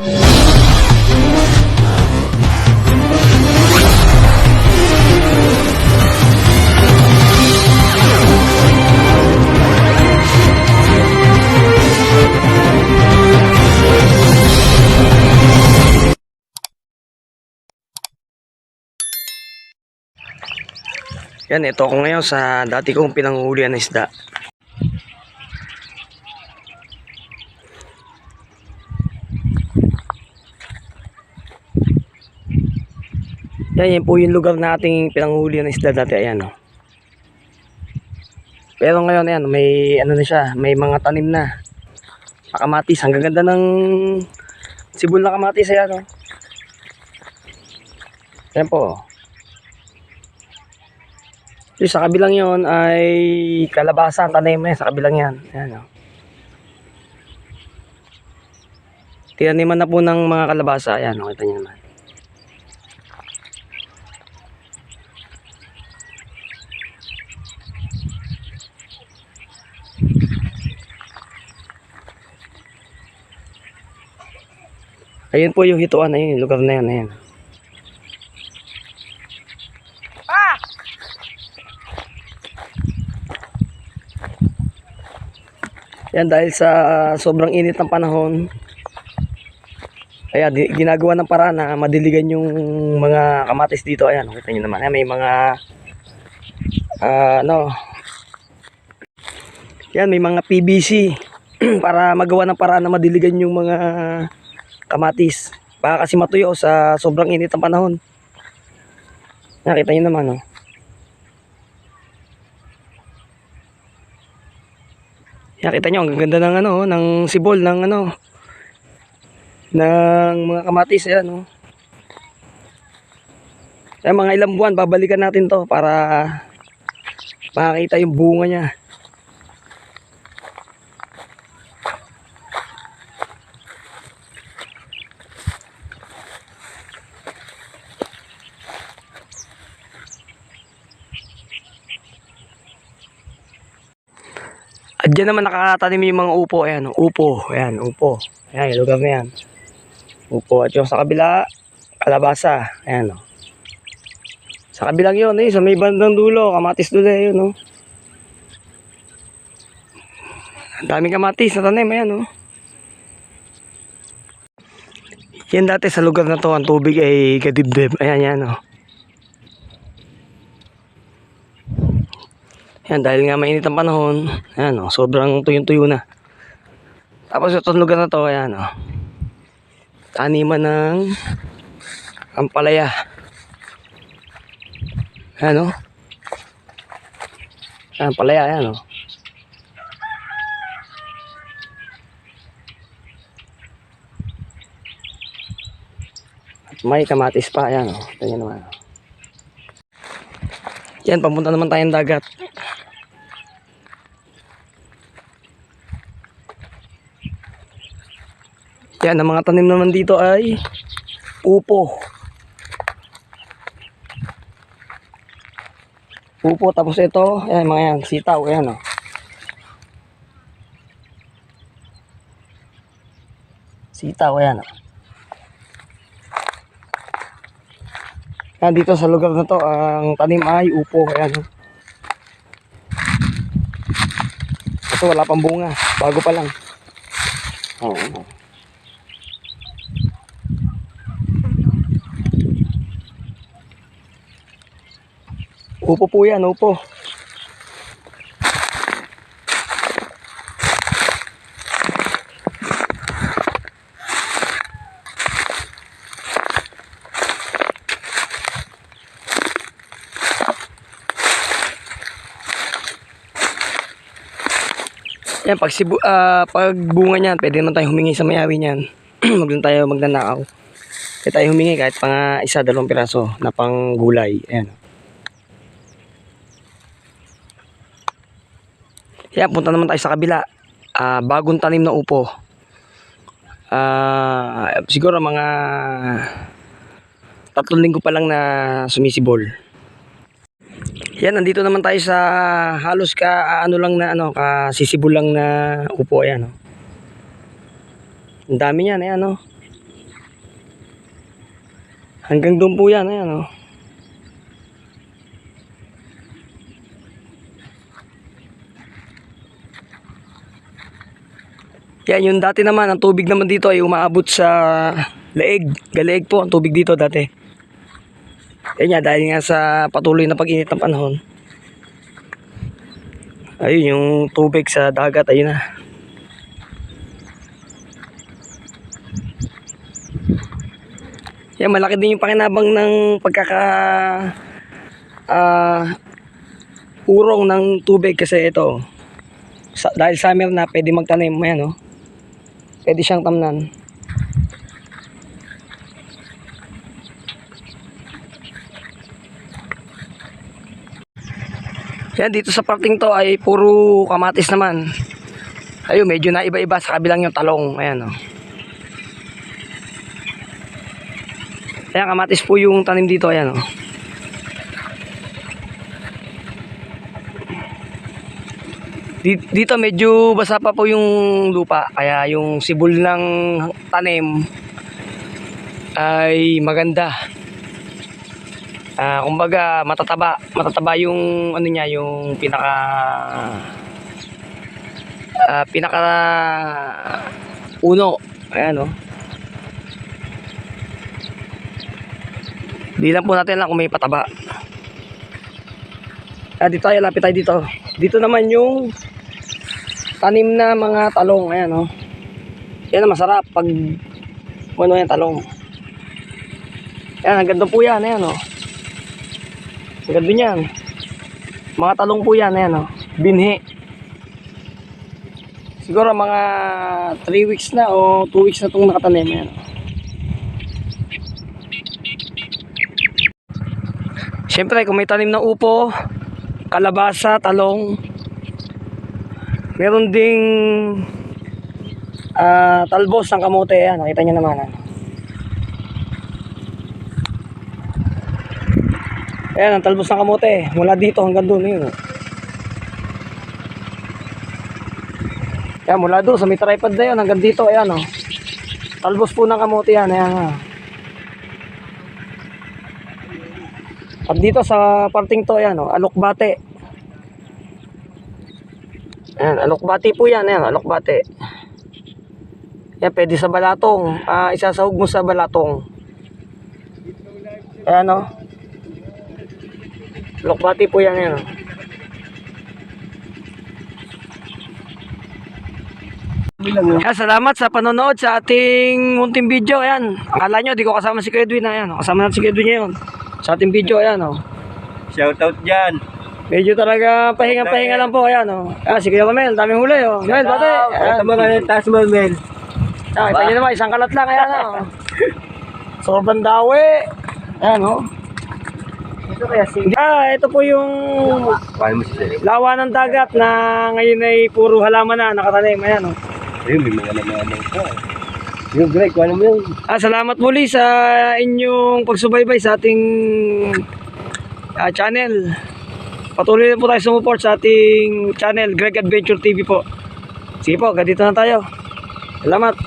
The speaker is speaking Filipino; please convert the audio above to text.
Yan, ito ako ngayon sa dati kong pinanghuhulihan ng isda. Yan po yung lugar na ating pinanghuhulihan ng isda dati. Ayan, oh. Pero ngayon, ayan, may ano na siya, may mga tanim na. Kamatis, ang gaganda ng sibol na kamatis. Ayan, oh. Ayan po. Yung sa kabilang yon ay kalabasa ang tanim sa kabilang yan. Ayan, oh. Tinaniman na po ng mga kalabasa. Ayan, oh, kita nyo naman. Ayun po yung hituan, ayun yung lugar na yan. Ayan. Yan, dahil sa sobrang init ng panahon, kaya ginagawa ng paraan na madiligan yung mga kamatis dito. Ayan, kita nyo naman. Ayan, may mga yan, may mga PVC para magawa ng paraan na madiligan yung mga kamatis. Baka kasi matuyo sa sobrang init ng panahon. Nakita nyo naman, oh. Nakita nyo, ang ganda ng ano, ng sibol ng ano, ng mga kamatis. Ayan, oh. Ayan, mga ilang buwan babalikan natin to para makakita yung bunga niya. At dyan naman nakatanim yung mga upo. Ayan, upo. Ayan, upo. Ayan, yung lugar na yan. Upo. At yung sa kabila, kalabasa. Ayan, oh. Sa kabilang yun, sa may bandang dulo, kamatis dulo, yun, oh. Ang daming kamatis na tanim. Ayan, oh. Yan dati sa lugar na to, ang tubig ay kadibdib. Ayan, yan, oh. Yan, dahil nga mainit ang panahon, ayan, oh, sobrang tuyong-tuyo na. Tapos itong lugar na to, ayan, oh, taniman ng ampalaya. Ayan, oh. Ampalaya, ayan, oh. At may kamatis pa, ayan, oh. Ito naman, oh. Yan, papunta naman tayong dagat. Yan, ang mga tanim naman dito ay upo. Upo, tapos ito, ayan, mga yan, sitaw, ayan, oh. Sitaw, ayan, oh. Yan, dito sa lugar na to, ang tanim ay upo, ayan, oh. Ito, wala pang bunga, bago pa lang. Oo, oh. Upo po yan, upo. Yan, pag bunga niyan, pwede naman tayo humingi sa may-ari niyan. Wag lang tayo magnanakaw. Pwede tayo humingi kahit pang isa, dalawang piraso na pang gulay. Ayan. Yan, punta naman tayo sa kabila. Bagong tanim na upo. Siguro mga 3 linggo pa lang na sumisibol. Yan, nandito naman tayo sa halos kasisibol lang na upo. Ayan, oh. Ang dami niyan, ayan, oh. Hanggang doon po yan, ayan oh. Yan, yung dati naman, ang tubig naman dito ay umaabot sa leeg. Galeeg po ang tubig dito dati. Yan nga, dahil nga sa patuloy na pag-init ng panahon. Ayun, yung tubig sa dagat, ayun na. Yan, malaki din yung pakinabang ng urong ng tubig kasi ito. Dahil summer na, pwede magtanim. Ayan oh. Pwede siyang tamnan. Yan, dito sa parting to ay puro kamatis naman. Ayun, medyo na iba-iba sa kabilang yung talong. Ayan oh. Ayan, kamatis po yung tanim dito. Ayan oh. Dito medyo basa pa po yung lupa. Kaya yung sibol ng tanim ay maganda. Kumbaga matataba yung ano niya, yung pinaka uno. Ayan oh. Di lang po natin lang kung may pataba. Dito tayo, lapit tayo dito. Dito naman yung tanim na mga talong. Ayan oh. Yan ang masarap pag ano yan, talong. Ayan, ang ganda po yan. Ayan oh. Ang ganda yan. Mga talong po yan. Ayan oh. Binhi. Siguro mga 3 weeks na o 2 weeks na itong nakatanim. Ayan oh. Siyempre kung may tanim na upo, kalabasa, talong, meron ding talbos ng kamote. Ayan, nakita nyo naman. Ayan, ang talbos ng kamote. Mula dito hanggang doon. Ayan, ayan, mula doon sa may tripod na yun hanggang dito. Ayan, oh. Talbos po ng kamote yan. Ayan, at dito sa parting to, ayan, oh, alokbate. Ayan, alokbate po yan. Ayan, alokbate. Yan, pwede sa balatong. Isasahog mo sa balatong. Ayan o. Alokbate po yan. Ayan o. Ayan, salamat sa panonood sa ating munting video. Ayan, akala nyo di ko kasama si Kuya Edwin. Ayan, kasama natin si Kuya Edwin ngayon sa ating video. Ayan o. Shoutout dyan. Medyo talaga pahinga lang po. Ayan o. Ayan, si Kuya Mel, daming huli o. Mel, bate. Ito mga taas mo, Mel. Ayan, kita nyo naman, isang kalat lang. Ayan o. Sobrang dawi. Ayan o. Ito kaya Ito po yung lawa ng dagat na ngayon ay puro halaman na nakatanim. Ayan o. Ayun, may mga naman ka. Yung Greg, ano mo yun? Salamat muli sa inyong pagsubaybay sa ating channel. Patuloy na po tayo sumuport sa ating channel, Greg Adventure TV po. Sige po, ganito na tayo. Salamat.